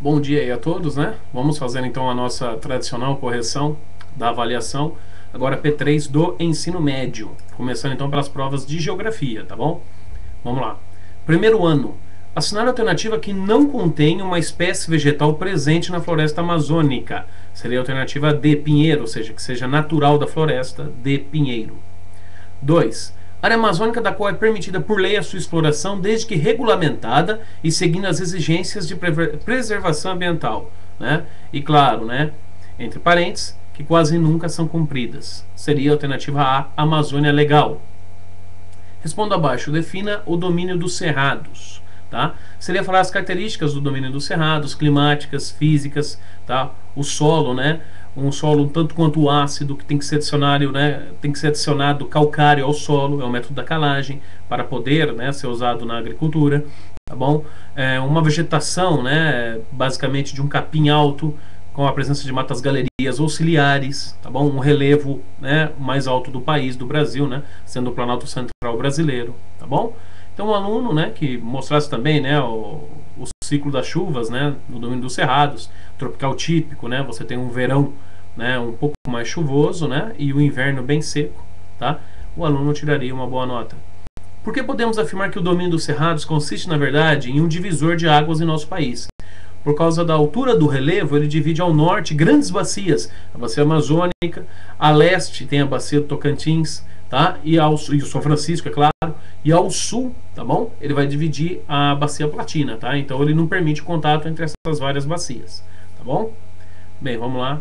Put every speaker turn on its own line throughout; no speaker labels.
Bom dia aí a todos, né? Vamos fazer então a nossa tradicional correção da avaliação, agora P3 do ensino médio, começando então pelas provas de geografia, tá bom? Vamos lá. Primeiro ano. Assinar a alternativa que não contém uma espécie vegetal presente na floresta amazônica. Seria a alternativa D, pinheiro, ou seja, que seja natural da floresta, D, pinheiro. 2. Área amazônica da qual é permitida por lei a sua exploração desde que regulamentada e seguindo as exigências de preservação ambiental, né? E claro, né, entre parênteses, que quase nunca são cumpridas. Seria a alternativa A, Amazônia Legal. Responda abaixo, defina o domínio dos cerrados. Tá? Seria falar as características do domínio dos cerrados, climáticas, físicas, tá? O solo, né? Um solo um tanto quanto ácido, que tem que ser adicionado, né? Tem que ser adicionado calcário ao solo, é o método da calagem, para poder, né, ser usado na agricultura, tá bom? Uma vegetação, né, basicamente de um capim alto, com a presença de matas galerias auxiliares, tá bom? Um relevo, né, mais alto do país, do Brasil, né, sendo o Planalto Central brasileiro, tá bom? Então, um aluno, né, que mostrasse também, né, o ciclo das chuvas, né, no domínio dos cerrados, tropical típico, né, você tem um verão, né, um pouco mais chuvoso, né, e o inverno bem seco, tá? O aluno tiraria uma boa nota. Por que podemos afirmar que o domínio dos cerrados consiste, na verdade, em um divisor de águas em nosso país? Por causa da altura do relevo, ele divide ao norte grandes bacias, a bacia amazônica, a leste tem a bacia do Tocantins, tá? E o São Francisco, é claro, e ao sul, tá bom? Ele vai dividir a bacia platina, tá? Então ele não permite contato entre essas várias bacias, tá bom? Bem, vamos lá.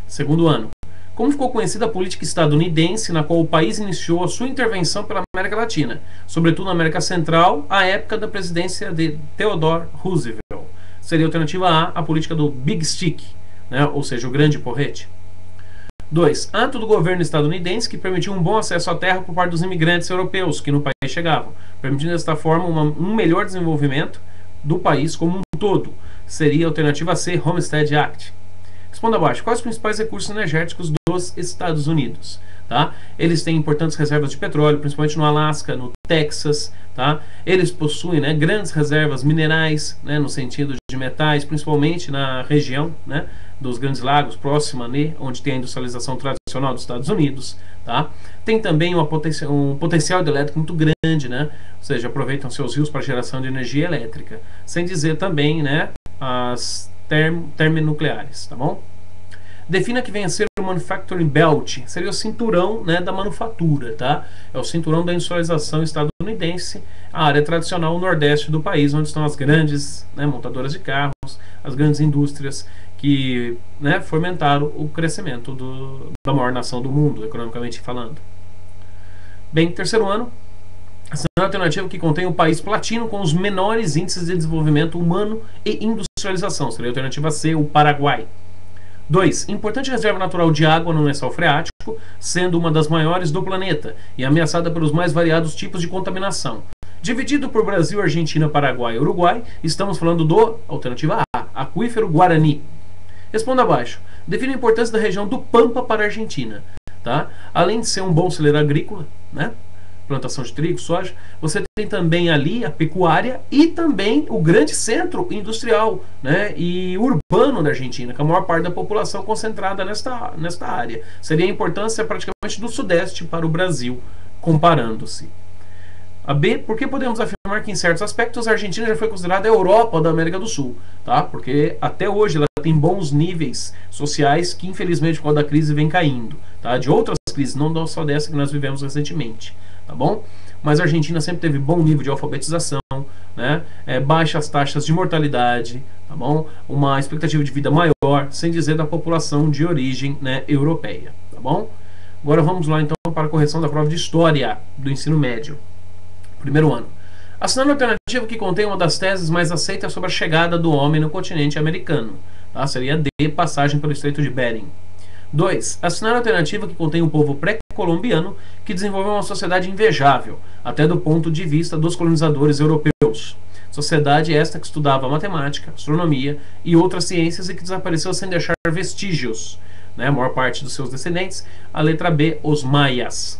Segundo ano. Como ficou conhecida a política estadunidense na qual o país iniciou a sua intervenção pela América Latina, sobretudo na América Central, à época da presidência de Theodore Roosevelt? Seria a alternativa A política do Big Stick, né? Ou seja, o grande porrete. 2. Ato do governo estadunidense que permitiu um bom acesso à terra por parte dos imigrantes europeus que no país chegavam, permitindo desta forma um melhor desenvolvimento do país como um todo. Seria a alternativa C, Homestead Act. Responda abaixo. Quais os principais recursos energéticos dos Estados Unidos? Tá? Eles têm importantes reservas de petróleo, principalmente no Alasca, no Texas. Tá? Eles possuem, né, grandes reservas minerais, né, no sentido de metais, principalmente na região, né, dos Grandes Lagos, próxima, né, onde tem a industrialização tradicional dos Estados Unidos. Tá? Tem também um potencial elétrico muito grande, né? Ou seja, aproveitam seus rios para geração de energia elétrica. Sem dizer também, né, as termonucleares, tá bom? Defina que vem a ser o Manufacturing Belt, seria o cinturão, né, da manufatura, tá? É o cinturão da industrialização estadunidense, a área tradicional nordeste do país, onde estão as grandes, né, montadoras de carros, as grandes indústrias que, né, fomentaram o crescimento da maior nação do mundo, economicamente falando. Bem, terceiro ano. Essa é a alternativa que contém o país platino com os menores índices de desenvolvimento humano e industrialização. Seria a alternativa C, o Paraguai. 2. Importante reserva natural de água no lençol freático, sendo uma das maiores do planeta e ameaçada pelos mais variados tipos de contaminação. Dividido por Brasil, Argentina, Paraguai e Uruguai, estamos falando do, alternativa A, aquífero Guarani. Responda abaixo. Define a importância da região do Pampa para a Argentina. Tá? Além de ser um bom celeiro agrícola, né, plantação de trigo, soja, você tem também ali a pecuária e também o grande centro industrial, né, e urbano da Argentina, com a maior parte da população concentrada nesta área. Seria a importância praticamente do Sudeste para o Brasil, comparando-se. A B, porque podemos afirmar que em certos aspectos a Argentina já foi considerada a Europa da América do Sul, tá? Porque até hoje ela tem bons níveis sociais que infelizmente por causa da crise vem caindo, tá? De outras crises, não só dessa que nós vivemos recentemente, tá bom? Mas a Argentina sempre teve bom nível de alfabetização, né? Baixas taxas de mortalidade, tá bom? Uma expectativa de vida maior, sem dizer da população de origem, né, europeia, tá bom? Agora vamos lá então para a correção da prova de História do ensino médio. Primeiro ano. Assinando a alternativa que contém uma das teses mais aceitas sobre a chegada do homem no continente americano. Tá? Seria D, passagem pelo Estreito de Bering. 2. Assinar a alternativa que contém um povo pré-colombiano que desenvolveu uma sociedade invejável, até do ponto de vista dos colonizadores europeus. Sociedade esta que estudava matemática, astronomia e outras ciências e que desapareceu sem deixar vestígios, né? A maior parte dos seus descendentes. A letra B, os maias.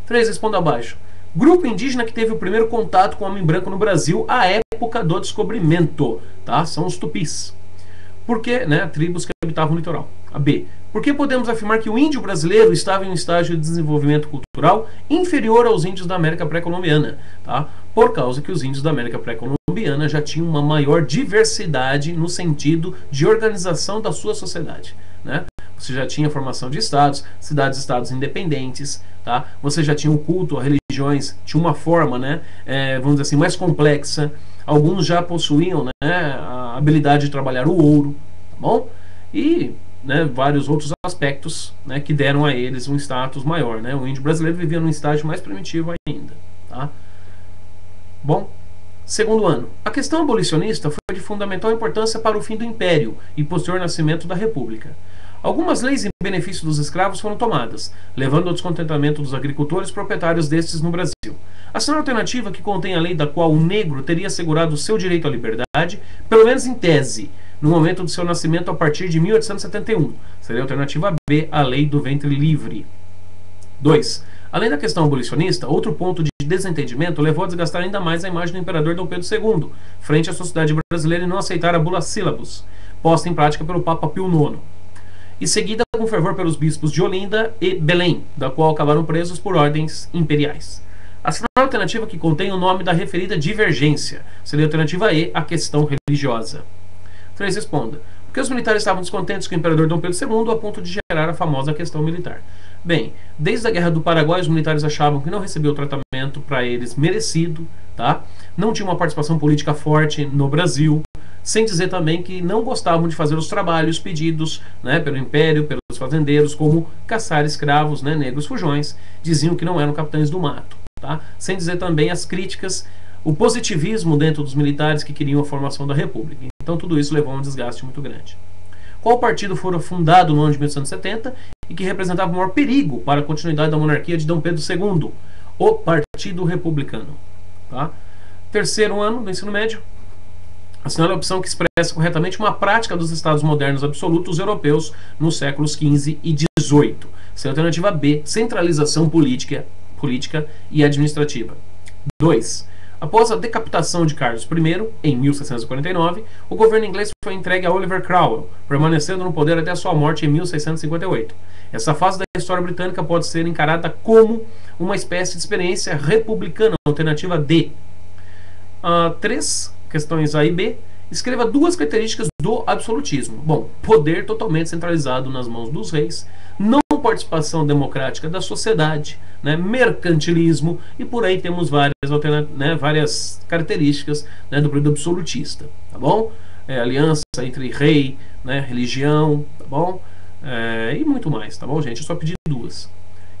3. Responda abaixo. Grupo indígena que teve o primeiro contato com o homem branco no Brasil à época do descobrimento, tá? São os tupis. Por que, né, tribos que habitavam o litoral. A B. Por que podemos afirmar que o índio brasileiro estava em um estágio de desenvolvimento cultural inferior aos índios da América pré-colombiana? Tá? Por causa que os índios da América pré-colombiana já tinham uma maior diversidade no sentido de organização da sua sociedade, né? Você já tinha formação de estados, cidades-estados independentes, tá? Você já tinha o culto a religiões, tinha uma forma, né, vamos dizer assim, mais complexa. Alguns já possuíam, né, a habilidade de trabalhar o ouro, tá bom? E, né, vários outros aspectos, né, que deram a eles um status maior, né? O índio brasileiro vivia num estágio mais primitivo ainda, tá? Bom, segundo ano. A questão abolicionista foi de fundamental importância para o fim do Império e posterior nascimento da República. Algumas leis em benefício dos escravos foram tomadas, levando ao descontentamento dos agricultores proprietários destes no Brasil. A segunda alternativa, que contém a lei da qual o negro teria assegurado o seu direito à liberdade, pelo menos em tese, no momento do seu nascimento a partir de 1871. Seria a alternativa B, a lei do ventre livre. 2. Além da questão abolicionista, outro ponto de desentendimento levou a desgastar ainda mais a imagem do imperador Dom Pedro II, frente à sociedade brasileira, e não aceitar a bula sílabus, posta em prática pelo Papa Pio IX. E seguida com fervor pelos bispos de Olinda e Belém, da qual acabaram presos por ordens imperiais. A segunda alternativa, que contém o nome da referida divergência, seria a alternativa E, a questão religiosa. 3. Responda. Porque os militares estavam descontentes com o imperador Dom Pedro II a ponto de gerar a famosa questão militar. Bem, desde a Guerra do Paraguai, os militares achavam que não recebeu o tratamento para eles merecido, tá? Não tinha uma participação política forte no Brasil, sem dizer também que não gostavam de fazer os trabalhos pedidos, né, pelo Império, pelos fazendeiros, como caçar escravos, né, negros fujões, diziam que não eram capitães do mato, tá? Sem dizer também as críticas, o positivismo dentro dos militares que queriam a formação da República. Então tudo isso levou a um desgaste muito grande. Qual partido fora fundado no ano de 1870 e que representava o maior perigo para a continuidade da monarquia de Dom Pedro II? O Partido Republicano. Tá? Terceiro ano do ensino médio. Assinala a opção que expressa corretamente uma prática dos estados modernos absolutos europeus nos séculos XV e XVIII. Seria a alternativa B, centralização política e administrativa. 2. Após a decapitação de Carlos I, em 1649, o governo inglês foi entregue a Oliver Cromwell, permanecendo no poder até a sua morte em 1658. Essa fase da história britânica pode ser encarada como uma espécie de experiência republicana, alternativa D. 3. Questões A e B. Escreva duas características do absolutismo. Bom, poder totalmente centralizado nas mãos dos reis, não participação democrática da sociedade, né, mercantilismo, e por aí temos várias características, né, do período absolutista, tá bom? Aliança entre rei, né, religião, tá bom? E muito mais, tá bom, gente? Eu só pedi duas.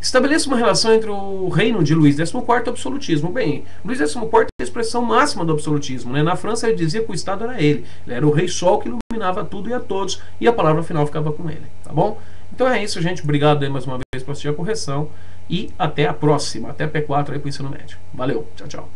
Estabeleça uma relação entre o reino de Luís XIV e o absolutismo. Bem, Luís XIV é a expressão máxima do absolutismo, né? Na França ele dizia que o Estado era ele. Ele era o rei sol que iluminava tudo e a todos, e a palavra final ficava com ele, tá bom? Então é isso, gente. Obrigado aí mais uma vez por assistir a correção e até a próxima. Até P4 aí pro ensino médio. Valeu, tchau, tchau.